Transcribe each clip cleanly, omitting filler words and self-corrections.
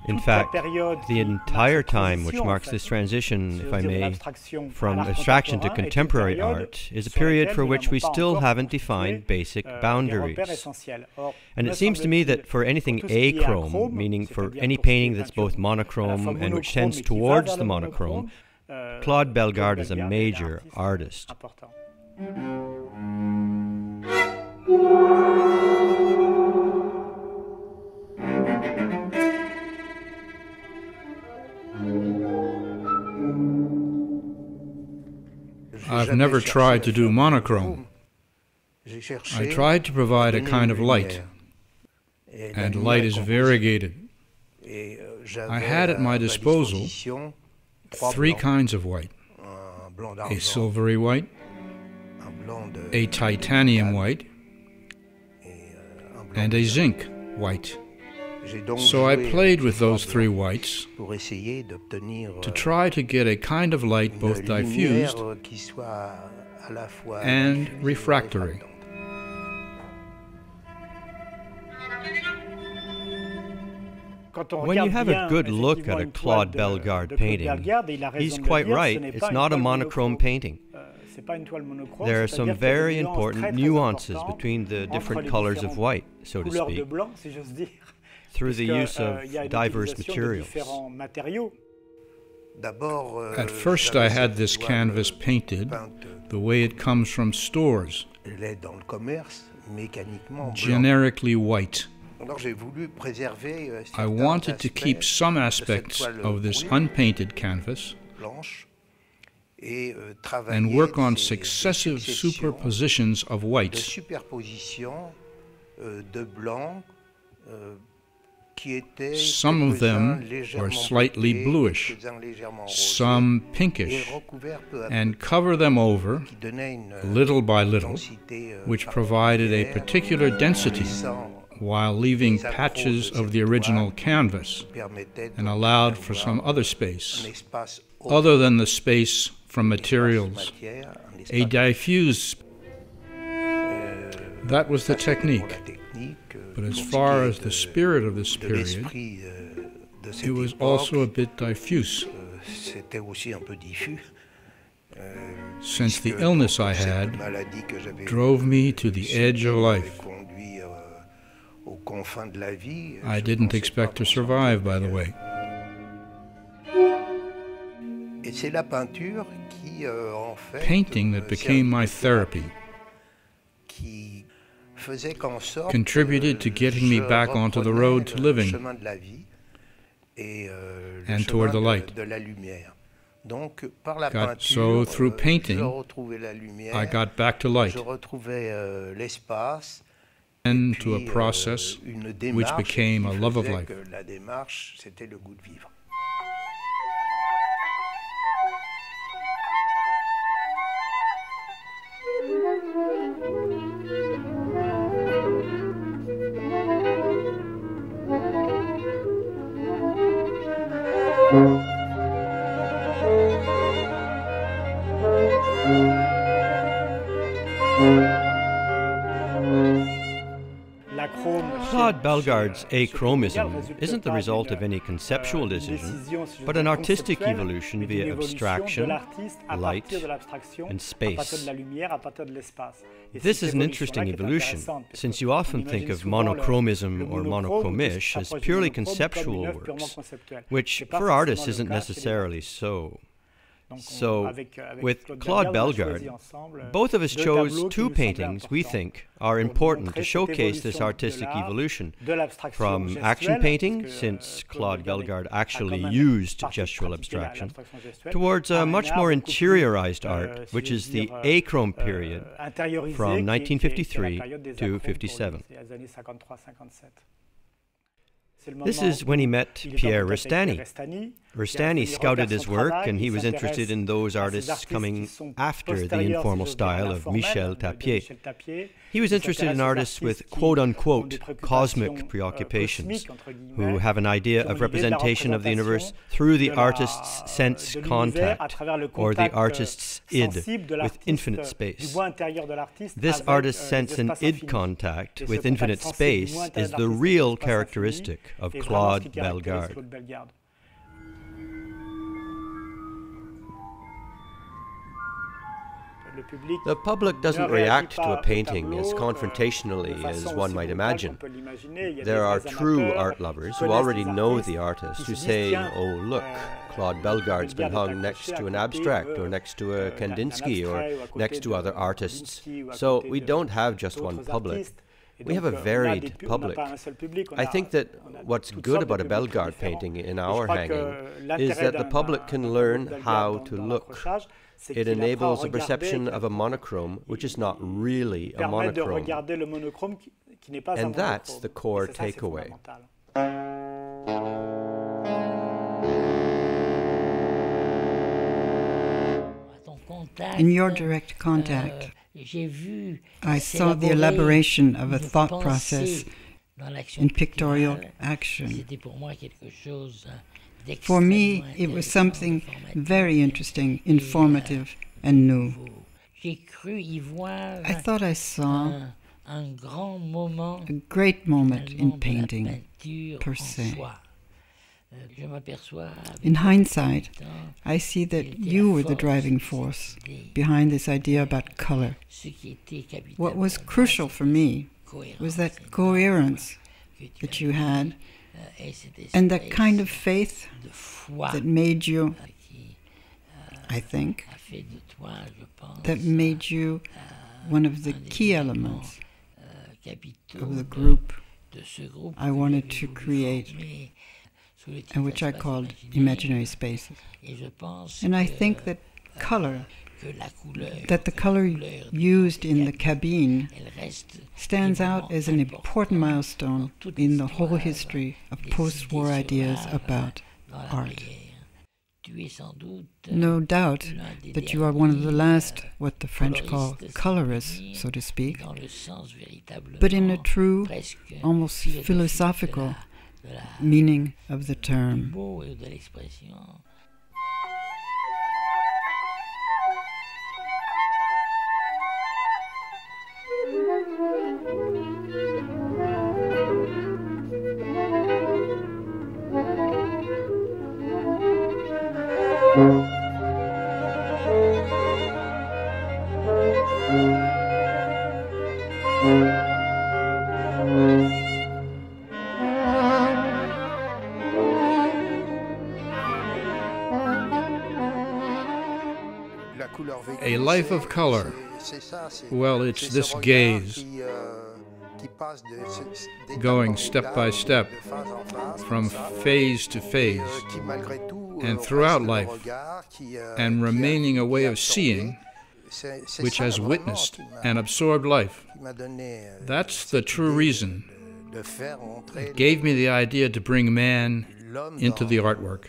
In fact, the entire time which marks this transition, if I may, from abstraction to contemporary art, is a period for which we still haven't defined basic boundaries. And it seems to me that for anything achrome, meaning for any painting that's both monochrome and which tends towards the monochrome, Claude Bellegarde is a major artist. I've never tried to do monochrome. I tried to provide a kind of light, and light is variegated. I had at my disposal three kinds of white: a silvery white, a titanium white, and a zinc white. So I played with those three whites to try to get a kind of light both diffused and refractory. When you have a good look at a Claude Bellegarde painting, he's quite right, it's not a monochrome painting. There are some very important nuances between the different colors of white, so to speak, through the use of diverse materials. At first I had this canvas painted the way it comes from stores, generically white. I wanted to keep some aspects of this unpainted canvas and work on successive superpositions of whites. Some of them were slightly bluish, some pinkish, and cover them over, little by little, which provided a particular density while leaving patches of the original canvas and allowed for some other space, other than the space from materials, a diffused. That was the technique. But as far as the spirit of this period, it was also a bit diffuse. Since the illness I had drove me to the edge of life. I didn't expect to survive, by the way. Painting that became my therapy contributed to getting me back onto the road to living and toward the light. So through painting, I got back to light and to a process which became a love of life. Claude Bellegarde's achromism isn't the result of any conceptual decision, but an artistic evolution via abstraction, light, and space. This is an interesting evolution, since you often think of monochromism or monochromiche as purely conceptual works, which for artists isn't necessarily so. So, with Claude Bellegarde, both of us chose two paintings we think are important to showcase this artistic evolution, from action painting, since Claude Bellegarde actually used gestural abstraction, towards a much more interiorized art, which is the achrome period from 1953 to 57. This is when he met Pierre Restany. Restany scouted his work, and he was interested in those artists coming after the informal style of Michel Tapier. He was interested in artists with quote-unquote cosmic preoccupations, who have an idea of representation of the universe through the artist's sense contact, or the artist's id, with infinite space. This artist's sense and id contact with infinite space is the real characteristic of Claude Bellegarde. The public doesn't react to a painting as confrontationally as one might imagine. There are true art lovers who already know the artist, who say, oh look, Claude Bellegarde's been hung next to an abstract, or next to a Kandinsky, or next to other artists. So we don't have just one public. We have a varied public. I think that what's good about a Bellegarde painting in our hanging is that the public can learn how to look. It enables a perception of a monochrome which is not really a monochrome. And that's the core takeaway. In your direct contact, I saw the elaboration of a thought process in pictorial action. For me, it was something very interesting, informative, and new. I thought I saw a great moment in painting, per se. In hindsight, I see that you were the driving force behind this idea about color. What was crucial for me was that coherence that you had, and that kind of faith that made you, I think, that made you one of the key elements of the group I wanted to create, and which I called imaginary spaces. And I think that the color used in the cabine stands out as an important milestone in the whole history of post-war ideas about art. No doubt that you are one of the last, what the French call colorists, so to speak, but in a true, almost philosophical meaning of the term. A life of color. Well, it's this gaze, going step by step, from phase to phase, and throughout life, and remaining a way of seeing which has witnessed and absorbed life. That's the true reason that gave me the idea to bring man into the artwork.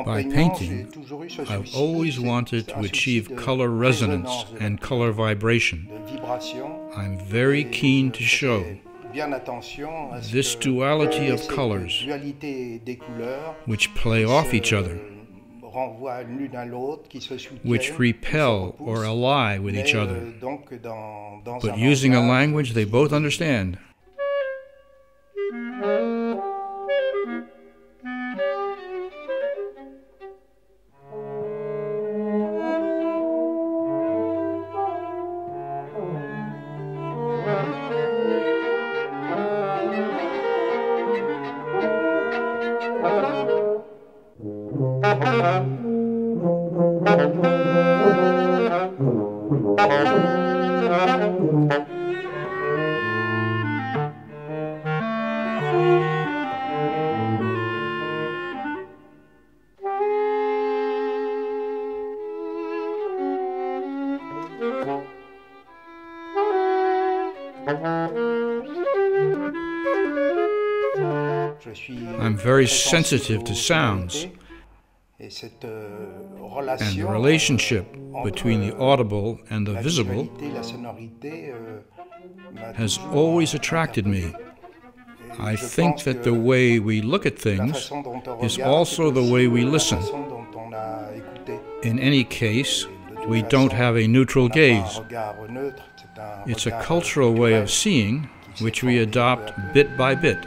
By painting, I've always wanted to achieve color resonance and color vibration. I'm very keen to show this duality of colors which play off each other which repel or ally with each other. But using a language they both understand. I'm very sensitive to sounds, and the relationship between the audible and the visible has always attracted me. I think that the way we look at things is also the way we listen. In any case, we don't have a neutral gaze. It's a cultural way of seeing, which we adopt bit by bit.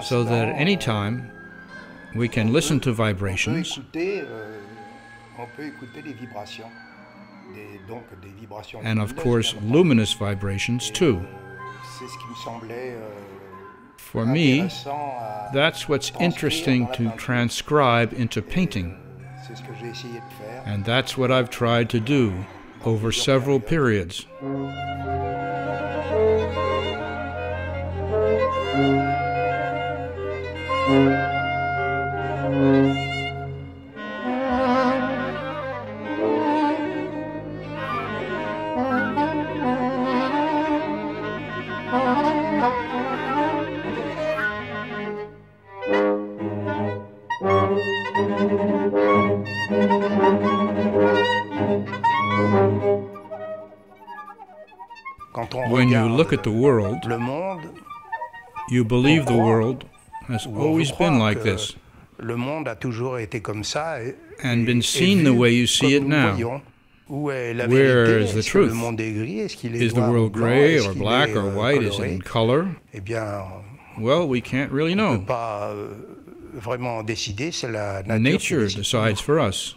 So that at any time we can listen to vibrations, and of course luminous vibrations too. For me, that's what's interesting to transcribe into painting, and that's what I've tried to do over several periods. When you look at the world, you believe the world has always been like this, and been seen the way you see it now. Where is the truth? Is the world gray or black or white? Is it in color? Well, we can't really know. Nature decides for us.